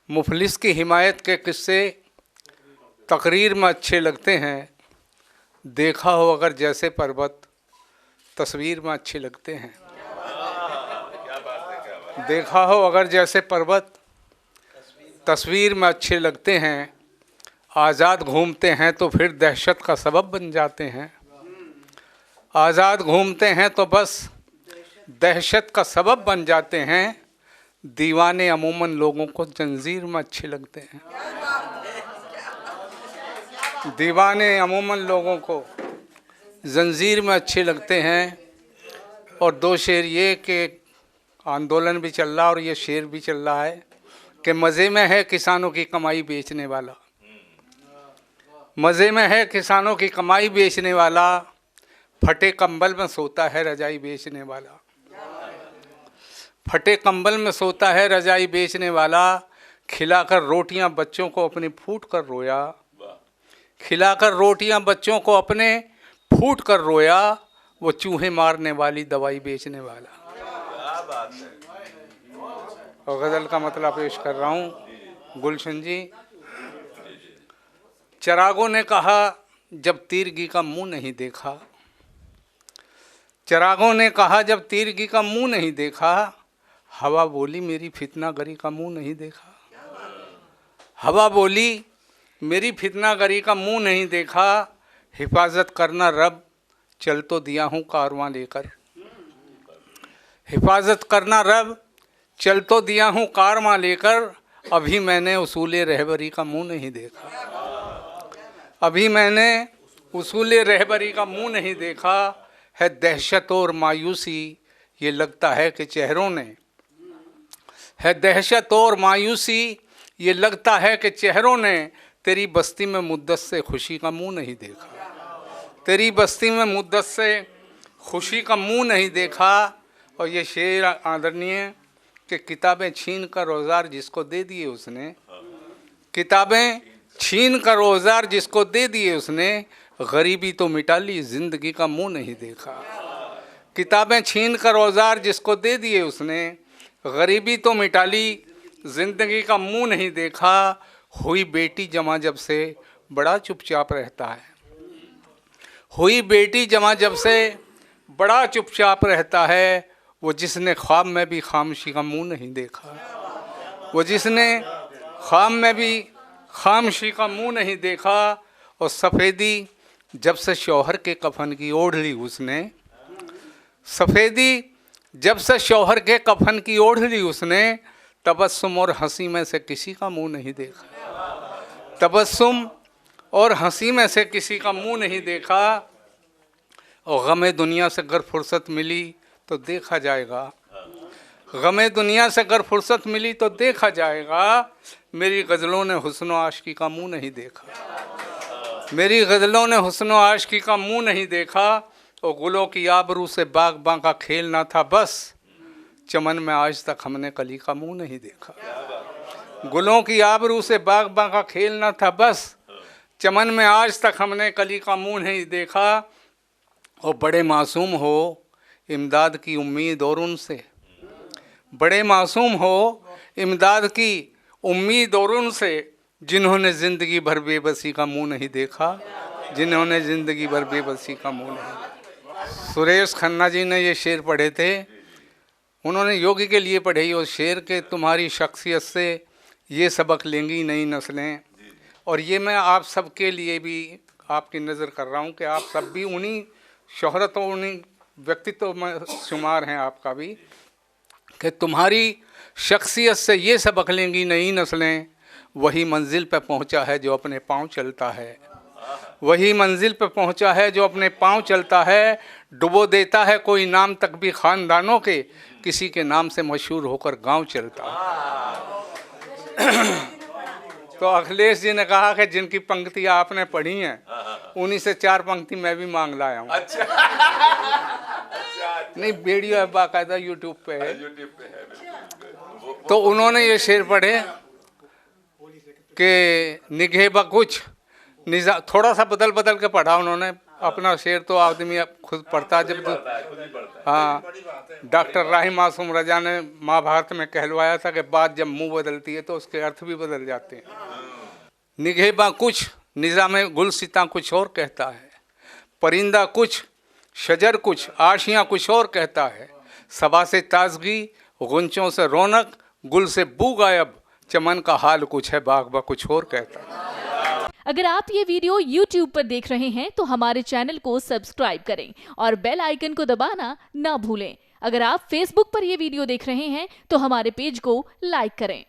मुफलिस की हिमायत के किस्से तकरीर में अच्छे लगते हैं, देखा हो अगर जैसे पर्वत तस्वीर में अच्छे लगते हैं। देखा हो अगर जैसे पर्वत तस्वीर में अच्छे लगते हैं। आज़ाद घूमते हैं तो फिर दहशत का सबब बन जाते हैं। आज़ाद घूमते हैं तो बस दहशत का सबब बन जाते हैं। दीवाने अमूमन लोगों को जंजीर में अच्छे लगते हैं। दीवाने अमूमन लोगों को जंजीर में अच्छे लगते हैं। और दो शेर ये कि आंदोलन भी चल रहा है और ये शेर भी चल रहा है कि मज़े में है किसानों की कमाई बेचने वाला। मज़े में है किसानों की कमाई बेचने वाला, फटे कंबल में सोता है रजाई बेचने वाला। फटे कंबल में सोता है रजाई बेचने वाला। खिलाकर रोटियां बच्चों को अपने फूट कर रोया। खिलाकर रोटियां बच्चों को अपने फूट कर रोया। वो चूहे मारने वाली दवाई बेचने वाला। और गज़ल का मतलब पेश कर रहा हूँ गुलशन जी। चिरागों ने कहा जब तीरगी का मुंह नहीं देखा। चिरागों ने कहा जब तीरगी का मुंह नहीं देखा। हवा बोली मेरी फितना गरी का मुंह नहीं देखा। हवा बोली मेरी फितना गरी का मुंह नहीं देखा। हिफाजत करना रब चल तो दिया हूँ कारवां लेकर। हिफाजत करना रब चल तो दिया हूँ कारवां लेकर। अभी मैंने उसूले रहबरी का मुंह नहीं देखा। अभी मैंने उसूले रहबरी का मुंह नहीं देखा। है दहशत और मायूसी ये लगता है कि चेहरों ने। है दहशत और मायूसी ये लगता है कि चेहरों ने तेरी बस्ती में मुद्दत से खुशी का मुंह नहीं देखा। तेरी बस्ती में मुद्दत से खुशी का मुंह नहीं देखा। और ये शेर आदरणीय कि किताबें छीन कर औजार जिसको दे दिए उसने। किताबें छीन कर औजार जिसको दे दिए उसने। गरीबी तो मिटा ली जिंदगी का मुंह नहीं देखा। किताबें छीन कर औजार जिसको दे दिए उसने। गरीबी तो मिटा ली जिंदगी का मुंह नहीं देखा। हुई बेटी जमा जब से बड़ा चुपचाप रहता है। हुई बेटी जमा जब से बड़ा चुपचाप रहता है। वो जिसने ख्वाब में भी खामोशी का मुंह नहीं देखा। वो जिसने ख्वाब में भी खामोशी का मुंह नहीं देखा। और सफ़ेदी जब से शौहर के कफन की ओढ़ ली उसने। सफ़ेदी जब से शौहर के कफन की ओढ़ ली उसने। तबस्सुम और हंसी में से किसी का मुंह नहीं देखा। तबस्सुम और हंसी में से किसी का मुंह नहीं देखा। और गमे दुनिया से अगर फुर्सत मिली तो देखा जाएगा। गमे दुनिया से अगर फुर्सत मिली तो देखा जाएगा। मेरी गज़लों ने हुस्न आशिकी का मुंह नहीं देखा। मेरी गज़लों ने हुस्न आशिकी का मुंह नहीं देखा। और गुलों की आबरू से बाग़बां का खेल ना था बस। चमन में आज तक हमने कली का मुंह नहीं देखा। गुलों की आबरू से बाग़बां का खेल ना था बस। चमन में आज तक हमने कली का मुंह नहीं देखा। और बड़े मासूम हो इमदाद की उम्मीद और उनसे। बड़े मासूम हो इमदाद की उम्मीद और उनसे। जिन्होंने ज़िंदगी भर बेबसी का मुंह नहीं देखा। जिन्होंने ज़िंदगी भर बेबसी का मुंह नहीं। सुरेश खन्ना जी ने ये शेर पढ़े थे। उन्होंने योगी के लिए पढ़े और शेर के तुम्हारी शख्सियत से ये सबक लेंगी नई नस्लें। और ये मैं आप सब के लिए भी आपकी नज़र कर रहा हूँ कि आप सब भी उन्हीं शोहरत और उन्हीं व्यक्तित्व में शुमार हैं आपका भी कि तुम्हारी शख्सियत से ये सबक लेंगी नई नस्लें। वही मंजिल पे पहुंचा है जो अपने पांव चलता है। वही मंजिल पे पहुंचा है जो अपने पांव चलता है। डुबो देता है कोई नाम तक भी ख़ानदानों के। किसी के नाम से मशहूर होकर गांव चलता है। तो अखिलेश जी ने कहा कि जिनकी पंक्तियाँ आपने पढ़ी हैं उन्हीं से चार पंक्ति मैं भी मांग लाया हूँ। अच्छा। नहीं वीडियो है बाकायदा यूट्यूब पे है। तो उन्होंने ये शेर पढ़े कि निगहे बकुछ निज़ा। थोड़ा सा बदल बदल के पढ़ा उन्होंने अपना शेर तो आदमी अब खुद पढ़ता जब तो। हाँ, डॉक्टर राही मासूम रजा ने महाभारत में कहलवाया था कि बात जब मुंह बदलती है तो उसके अर्थ भी बदल जाते हैं। निगहबा कुछ, निज़ाम गुलसिता कुछ और कहता है, परिंदा कुछ, शजर कुछ, आशियाँ कुछ और कहता है, सबा से ताजगी, गुंचों से रौनक, गुल से बू गायब, चमन का हाल कुछ है, बागबा कुछ और कहता है। अगर आप ये वीडियो YouTube पर देख रहे हैं तो हमारे चैनल को सब्सक्राइब करें और बेल आइकन को दबाना ना भूलें। अगर आप Facebook पर ये वीडियो देख रहे हैं तो हमारे पेज को लाइक करें।